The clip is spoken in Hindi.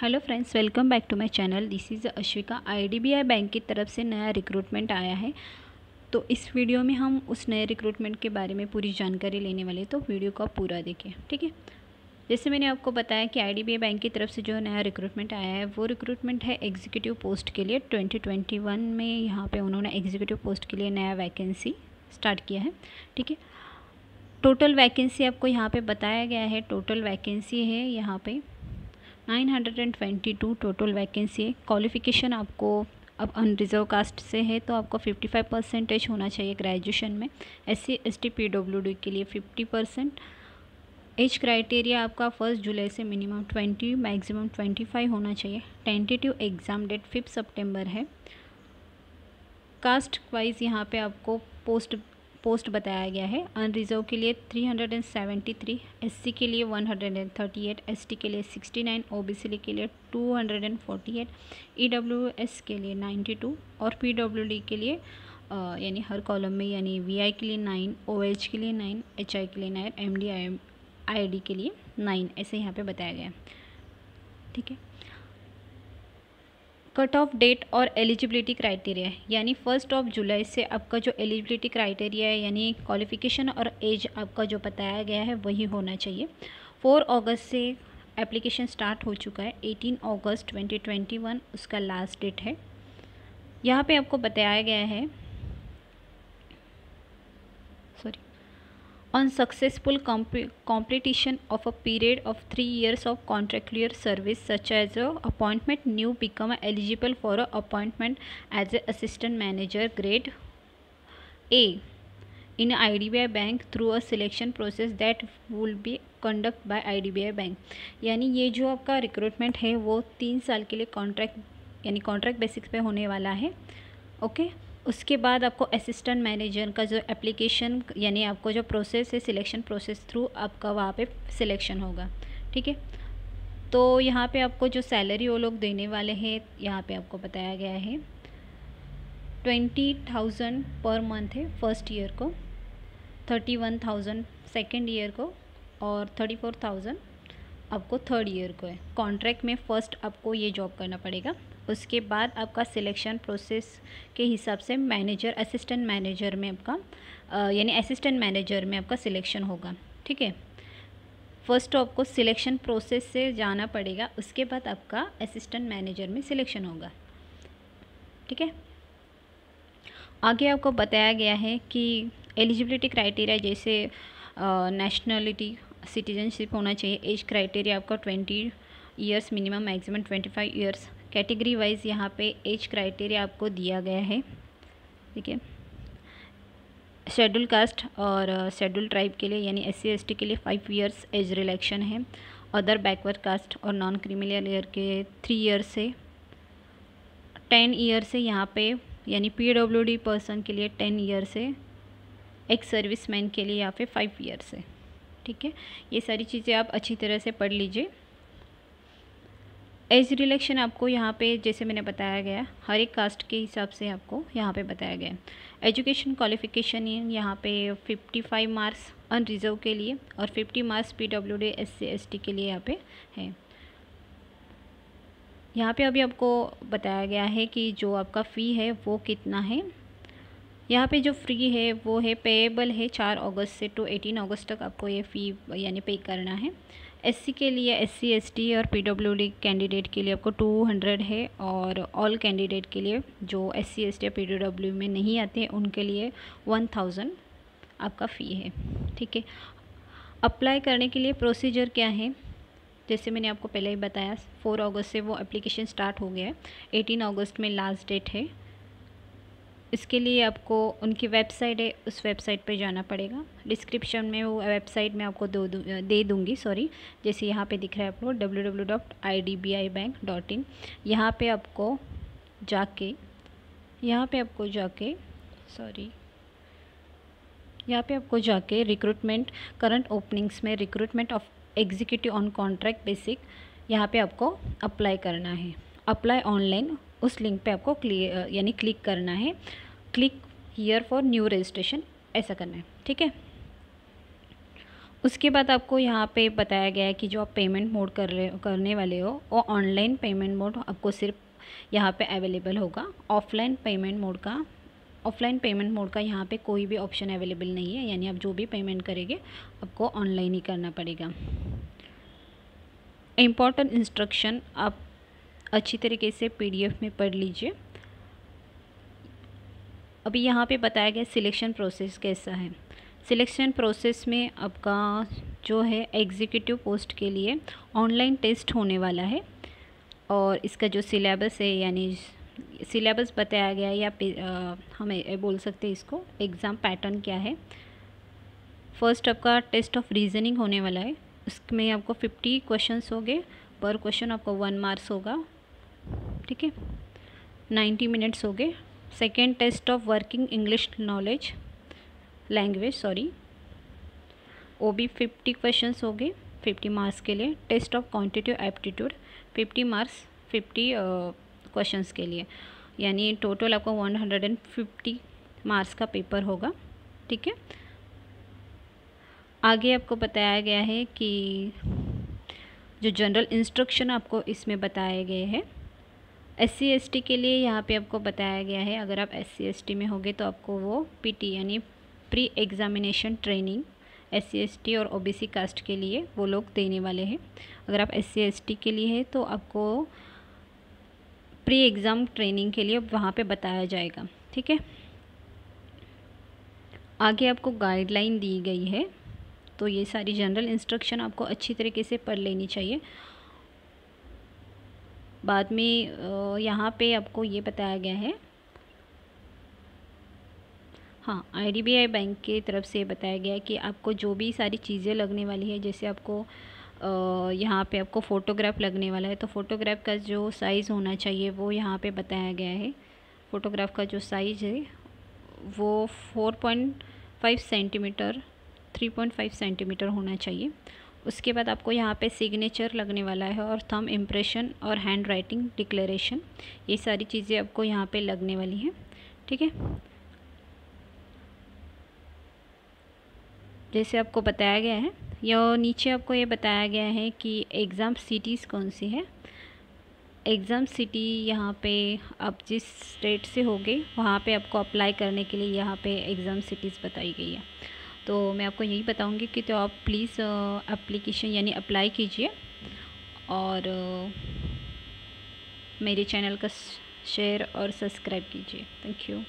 Hello friends, welcome back to my channel. This is Ashvika. IDBI bank की तरफ से नया रिक्रूटमेंट आया है, तो इस वीडियो में हम उस नए रिक्रूटमेंट के बारे में पूरी जानकारी लेने वाले, तो वीडियो को आप पूरा देखें, ठीक है। जैसे मैंने आपको बताया कि आईडीबीआई बैंक की तरफ से जो नया रिक्रूटमेंट आया है वो रिक्रूटमेंट है एग्जीक्यूटिव पोस्ट के लिए। 2021 में यहाँ पे उन्होंने एग्जीक्यूटिव पोस्ट के लिए नया वैकेंसी स्टार्ट किया है, ठीक है। टोटल वैकेंसी आपको यहाँ पे बताया गया है। टोटल वैकेंसी है यहाँ पे 922 टोटल वैकेंसी है। क्वालिफ़िकेशन आपको अब अनरिजर्व कास्ट से है तो आपको 55% होना चाहिए ग्रेजुएशन में। SC ST PWD के लिए 50%। एज क्राइटेरिया आपका 1 जुलाई से मिनिमम 20 मैक्सिमम 25 होना चाहिए। टेंटेटिव एग्ज़ाम डेट 5 सितंबर है। कास्ट वाइज यहाँ पे आपको पोस्ट बताया गया है। अनरिजर्व के लिए 373, SC के लिए 138, ST के लिए 69, OBC के लिए 248, EWS के लिए 92 और PWD के लिए यानी हर कॉलम में यानी VI के लिए 9, OH के लिए 9, HI के लिए 9, MD IID के लिए 9, ऐसे यहाँ पे बताया गया है, ठीक है। कट ऑफ डेट और एलिजिबिलिटी क्राइटेरिया है, यानी 1 जुलाई से आपका जो एलिजिबिलिटी क्राइटेरिया है यानी क्वालिफ़िकेशन और एज आपका जो बताया गया है वही होना चाहिए। 4 अगस्त से एप्लीकेशन स्टार्ट हो चुका है। 18 अगस्त 2021 उसका लास्ट डेट है। यहाँ पे आपको बताया गया है on successful completion of a period of 3 years of contractual service such as a appointment, new become eligible for a appointment as a assistant manager grade A in IDBI bank through a selection process that will be conducted by IDBI bank. यानी ये जो आपका रिक्रूटमेंट है वो 3 साल के लिए कॉन्ट्रैक्ट यानी कॉन्ट्रैक्ट बेसिक्स पे होने वाला है, ओके। उसके बाद आपको असिस्टेंट मैनेजर का जो एप्लीकेशन यानी आपको जो प्रोसेस है सिलेक्शन प्रोसेस थ्रू आपका वहाँ पे सिलेक्शन होगा, ठीक है। तो यहाँ पे आपको जो सैलरी वो लोग देने वाले हैं यहाँ पे आपको बताया गया है 20,000 पर मंथ है फर्स्ट ईयर को, 31,000 सेकेंड ईयर को और 34,000 आपको थर्ड ईयर को है। कॉन्ट्रैक्ट में फ़र्स्ट आपको ये जॉब करना पड़ेगा। उसके बाद आपका सिलेक्शन प्रोसेस के हिसाब से मैनेजर असिस्टेंट मैनेजर में आपका यानी असिस्टेंट मैनेजर में आपका सिलेक्शन होगा, ठीक है। फर्स्ट आपको सिलेक्शन प्रोसेस से जाना पड़ेगा, उसके बाद आपका असिस्टेंट मैनेजर में सिलेक्शन होगा, ठीक है। आगे आपको बताया गया है कि एलिजिबिलिटी क्राइटेरिया जैसे नेशनलिटी सिटीजनशिप होना चाहिए। एज क्राइटेरिया आपका 20 years minimum maximum 25 years. Category wise यहाँ पे एज क्राइटेरिया आपको दिया गया है, ठीक है। शेड्यूल कास्ट और शेड्यूल ट्राइब के लिए यानी SC ST के लिए 5 ईयर्स एज रिलैक्शन है। अदर बैकवर्ड कास्ट और नॉन क्रिमिनल ईयर के 3 ईयर्स है। 10 ईयर्स है यहाँ पे यानी PWD पर्सन के लिए 10 ईयर्स है। एक सर्विसमैन के लिए यहाँ पे 5 ईयर्स है, ठीक है। ये सारी चीज़ें आप अच्छी तरह से पढ़ लीजिए। एज रिलेक्शन आपको यहाँ पे जैसे मैंने बताया गया हर एक कास्ट के हिसाब से आपको यहाँ पे बताया गया है। एजुकेशन क्वालिफिकेशन यहाँ पे 55 मार्क्स अनरिजर्व के लिए और 50 मार्क्स PWD SC ST के लिए यहाँ पे है। यहाँ पे अभी आपको बताया गया है कि जो आपका फ़ी है वो कितना है। यहाँ पे जो फ़्री है वो है पेएबल है 4 अगस्त से टू 18 अगस्त तक आपको ये फ़ी यानी पे करना है। SC के लिए SC ST और PWD कैंडिडेट के लिए आपको 200 है और ऑल कैंडिडेट के लिए जो SC ST या PWD में नहीं आते हैं उनके लिए 1000 आपका फ़ी है, ठीक है। अप्लाई करने के लिए प्रोसीजर क्या है, जैसे मैंने आपको पहले ही बताया 4 अगस्त से वो एप्लीकेशन स्टार्ट हो गया है। 18 अगस्त में लास्ट डेट है। इसके लिए आपको उनकी वेबसाइट है उस वेबसाइट पे जाना पड़ेगा। डिस्क्रिप्शन में वो वेबसाइट में आपको दे दूँगी, जैसे यहाँ पे दिख रहा है आपको www.idbibank.in। यहाँ पे आपको जाके रिक्रूटमेंट करंट ओपनिंग्स में recruitment of executive on contract basic यहाँ पे आपको अप्लाई करना है। अप्लाई ऑनलाइन उस लिंक पे आपको क्लिक करना है। Click here for new registration ऐसा करना है, ठीक है। उसके बाद आपको यहाँ पे बताया गया है कि जो आप पेमेंट मोड करने वाले हो वो ऑनलाइन पेमेंट मोड आपको सिर्फ यहाँ पे अवेलेबल होगा। ऑफलाइन पेमेंट मोड का यहाँ पे कोई भी ऑप्शन अवेलेबल नहीं है, यानी आप जो भी पेमेंट करेंगे आपको ऑनलाइन ही करना पड़ेगा। इम्पॉर्टेंट इंस्ट्रक्शन आप अच्छी तरीके से PDF में पढ़ लीजिए। अभी यहाँ पे बताया गया सिलेक्शन प्रोसेस कैसा है। सिलेक्शन प्रोसेस में आपका जो है एग्जीक्यूटिव पोस्ट के लिए ऑनलाइन टेस्ट होने वाला है, और इसका जो सिलेबस है यानी सिलेबस बताया गया है, या हमें बोल सकते हैं इसको एग्ज़ाम पैटर्न क्या है। फर्स्ट आपका टेस्ट ऑफ रीजनिंग होने वाला है, उसमें आपको 50 क्वेश्चंस होंगे, पर क्वेश्चन आपको 1 मार्क्स होगा, ठीक है, 90 मिनट्स हो गए। Second test of working English language वो भी 50 क्वेश्चंस हो गए, 50 मार्क्स के लिए। Test of quantitative aptitude 50 marks 50 questions के लिए, यानी टोटल आपको 150 मार्क्स का पेपर होगा, ठीक है। आगे आपको बताया गया है कि जो जनरल इंस्ट्रक्शन आपको इसमें बताए गए हैं। SC ST के लिए यहाँ पे आपको बताया गया है, अगर आप SC ST में होगे तो आपको वो PT यानी pre examination training SC ST और OBC कास्ट के लिए वो लोग देने वाले हैं। अगर आप SC ST के लिए है तो आपको प्री एग्ज़ाम ट्रेनिंग के लिए वहाँ पे बताया जाएगा, ठीक है। आगे आपको गाइडलाइन दी गई है, तो ये सारी जनरल इंस्ट्रक्शन आपको अच्छी तरीके से पढ़ लेनी चाहिए। बाद में यहाँ पे आपको ये बताया गया है, हाँ, IDBI बैंक की तरफ से बताया गया है कि आपको जो भी सारी चीज़ें लगने वाली है, जैसे आपको यहाँ पे आपको फ़ोटोग्राफ लगने वाला है, तो फ़ोटोग्राफ का जो साइज़ होना चाहिए वो यहाँ पे बताया गया है। फ़ोटोग्राफ का जो साइज़ है वो 4.5 सेंटीमीटर 3.5 सेंटीमीटर होना चाहिए। उसके बाद आपको यहाँ पे सिग्नेचर लगने वाला है, और थंब इम्प्रेशन और हैंड राइटिंग डिक्लेरेशन, ये सारी चीज़ें आपको यहाँ पे लगने वाली हैं, ठीक है। जैसे आपको बताया गया है, या नीचे आपको ये बताया गया है कि एग्ज़ाम सिटीज़ कौन सी है। एग्ज़ाम सिटी यहाँ पे आप जिस स्टेट से होगे वहाँ पे आपको अप्लाई करने के लिए यहाँ पे एग्ज़ाम सिटीज़ बताई गई है। तो मैं आपको यही बताऊंगी कि तो आप प्लीज़ एप्लीकेशन यानी अप्लाई कीजिए, और मेरे चैनल का शेयर और सब्सक्राइब कीजिए। Thank you.